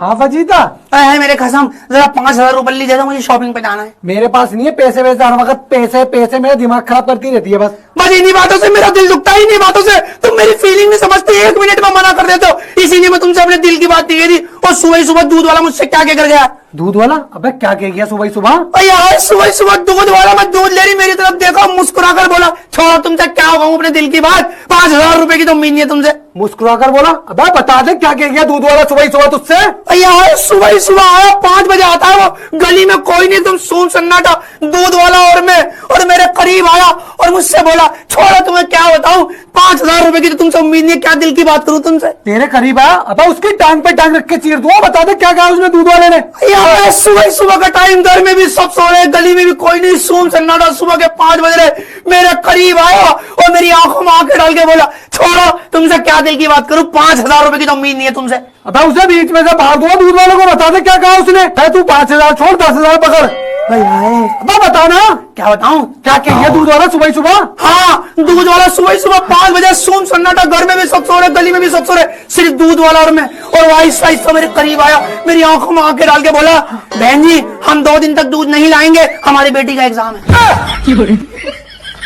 हाँ फजीता, अरे मेरे कसम, जरा 5,000 रुपये दे दो, मुझे शॉपिंग पे जाना है। मेरे पास नहीं है पैसे वैसे, हर वक्त पैसे पैसे, मेरा दिमाग खराब करती रहती है बस। बस इन्हीं बातों से मेरा दिल दुखता है, इन्हीं बातों से तुम मेरी फीलिंग नहीं समझते, 1 मिनट में मना कर देते हो। इसीलिए मैं तुमसे अपने दिल की बात नहीं कही थी। और सुबह ही सुबह दूध वाला मुझसे क्या कह कर गया। दूध वाला? अबे क्या कह गया सुबह सुबह? यार सुबह सुबह दूध वाला, मैं दूध ले रही, मेरी तरफ देखो, मुस्कुरा कर बोला, छोड़ो तुमसे क्या कहूं अपने दिल की बात, 5,000 रुपए की तो उम्मीद नहीं है तुमसे। मुस्कुरा कर बोला? अबे बता दे क्या कह गया दूध वाला सुबह सुबह तुझसे? यार सुबह ही सुबह आया, 5 बजे आता है वो, गली में कोई नहीं, तुम सुन सन्नाटा, दूध वाला और मैं, और मेरे करीब आया और मुझसे बोला, छोड़ो तुम्हें क्या बताऊं, 5,000 रुपए की तो तुमसे उम्मीद नहीं है, क्या दिल की बात करूं तुमसे। तेरे करीब आया? अबे उसकी टांग पे टांग रख के चीर दूं। बता दे क्या कहा उसने दूध वाले ने? यार सुबह सुबह का टाइम, घर में भी सब सो रहे, गली में भी कोई नहीं, सुन सन्नाटा, सुबह के 5 बज रहे, मेरे करीब आया और मेरी आंखों में आंखें डाल के बोला, छोड़ो तुमसे क्या दिल की बात करूं, 5,000 रुपए की तो उम्मीद नहीं है तुमसे। अबे उसे बीच में से बाहर दूंगा दूध वालों को। बता दे क्या कहा उसने? तू 5,000 छोड़, 10,000 पकड़। अबे बता ना। क्या बताऊं? क्या कह गया दूध वाला सुबह सुबह? हाँ, दूध वाला सुबह सुबह 5 बजे, सुन सन्नाटा, घर में भी सब सो रहे, गली में भी सब सो रहे, सिर्फ दूध वाला और मैं। और वो आहिस्ता आहिस्ता मेरे करीब आया, मेरी आंखों में आंखें डाल के बोला, बहन जी हम 2 दिन तक दूध नहीं लाएंगे, हमारी बेटी का एग्जाम है।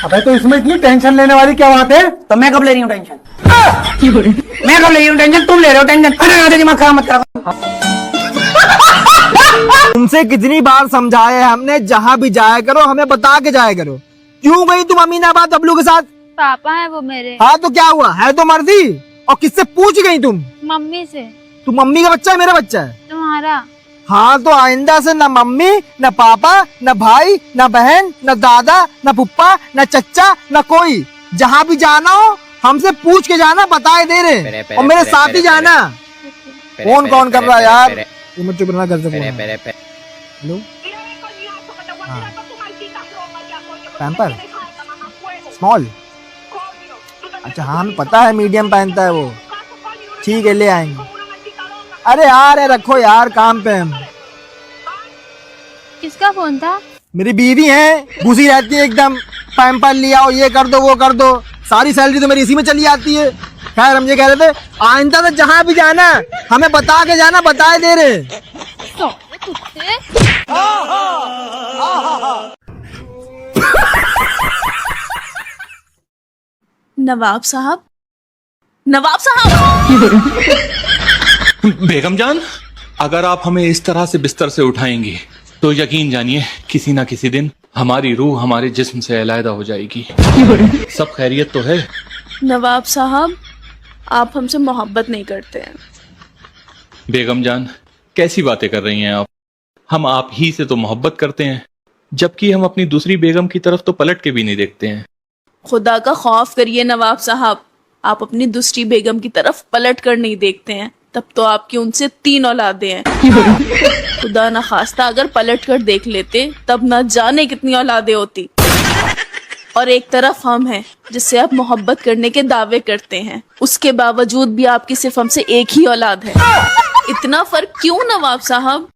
अबे तो इसमें इतनी टेंशन लेने वाली क्या बात है? तो मैं कब ले रही हूँ टेंशन? मैं कब ले रही हूँ टेंशन? तुम ले रहे हो टेंशन। अरे दिमाग खराब मत करो। तुमसे कितनी बार समझाया है हमने, जहाँ भी जाया करो हमें बता के जाया करो। क्यों गई तुम अमीनाबाद बबलू के साथ? पापा है वो मेरे। हाँ तो क्या हुआ, है तो मर्दी। और किससे पूछ गई तुम? मम्मी से। तू मम्मी का बच्चा है, मेरा बच्चा है तुम्हारा। हाँ तो आइंदा से न मम्मी न पापा न भाई न बहन न दादा न पुप्पा न चच्चा न कोई, जहाँ भी जाना हो हमसे पूछ के जाना, बताए दे रहे, और मेरे साथ ही जाना। फोन कौन कर रहा है यार? तुम चुप रहना, घर से फोन। Hello, pamper small? अच्छा हाँ हमें पता है, मीडियम पहनता है वो। ठीक है ले आएंगे। अरे यार रखो यार, काम पे हम। किसका फोन था? मेरी बीवी है, घुसी रहती है एकदम, पैम्पर लिया और ये कर दो वो कर दो, सारी सैलरी तो मेरी इसी में चली जाती है। खैर हम ये कह रहे थे, आइंदा तो जहाँ भी जाना हमें बता के जाना, बताए दे रहे। नवाब साहब, नवाब साहब। बेगम जान, अगर आप हमें इस तरह से बिस्तर से उठाएंगी तो यकीन जानिए किसी ना किसी दिन हमारी रूह हमारे जिस्म से अलहदा हो जाएगी। सब खैरियत तो है? नवाब साहब आप हमसे मोहब्बत नहीं करते हैं। बेगम जान कैसी बातें कर रही हैं आप? हम आप ही से तो मोहब्बत करते हैं, जबकि हम अपनी दूसरी बेगम की तरफ तो पलट के भी नहीं देखते हैं। खुदा का खौफ करिए नवाब साहब, आप अपनी दूसरी बेगम की तरफ पलट कर नहीं देखते हैं, तब तो आपकी उनसे 3 औलादें हैं। खुदा ना खास्ता अगर पलट कर देख लेते तब ना जाने कितनी औलादें होती। और एक तरफ हम हैं जिससे आप मोहब्बत करने के दावे करते हैं, उसके बावजूद भी आपकी सिर्फ हमसे एक ही औलाद है। इतना फर्क क्यों नवाब साहब?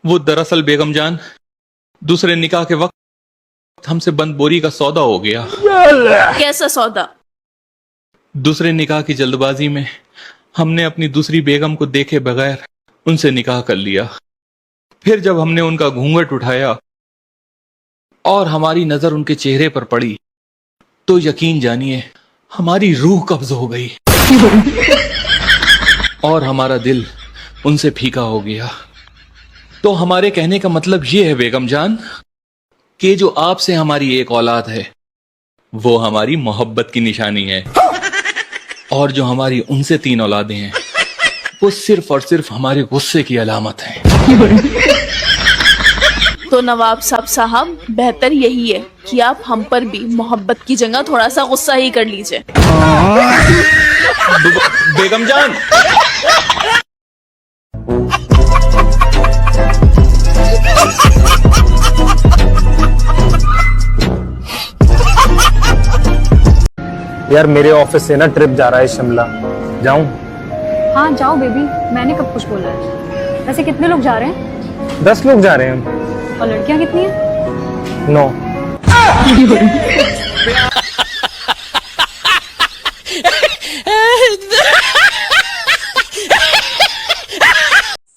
वो दरअसल बेगम जान, दूसरे निकाह के वक्त हमसे बंद बोरी का सौदा हो गया। कैसा सौदा? दूसरे निकाह की जल्दबाजी में हमने अपनी दूसरी बेगम को देखे बगैर उनसे निकाह कर लिया। फिर जब हमने उनका घूंघट उठाया और हमारी नजर उनके चेहरे पर पड़ी तो यकीन जानिए हमारी रूह कब्ज हो गई और हमारा दिल उनसे फीका हो गया। तो हमारे कहने का मतलब यह है बेगम जान कि जो आपसे हमारी एक औलाद है वो हमारी मोहब्बत की निशानी है, और जो हमारी उनसे 3 औलादें हैं वो सिर्फ और सिर्फ हमारे गुस्से की अलामत है। तो नवाब साहब बेहतर यही है कि आप हम पर भी मोहब्बत की जगह थोड़ा सा गुस्सा ही कर लीजिए। बेगम जान यार मेरे ऑफिस से ना ट्रिप जा रहा है शिमला, जाऊं? हाँ जाओ बेबी, मैंने कब कुछ बोला है। वैसे कितने लोग जा रहे हैं? 10 लोग जा रहे हैं। और लड़कियां कितनी हैं? 9।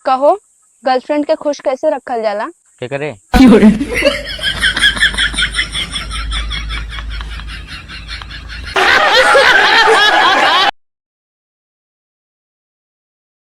कहो गर्लफ्रेंड के खुश कैसे रखल जाला? क्या करे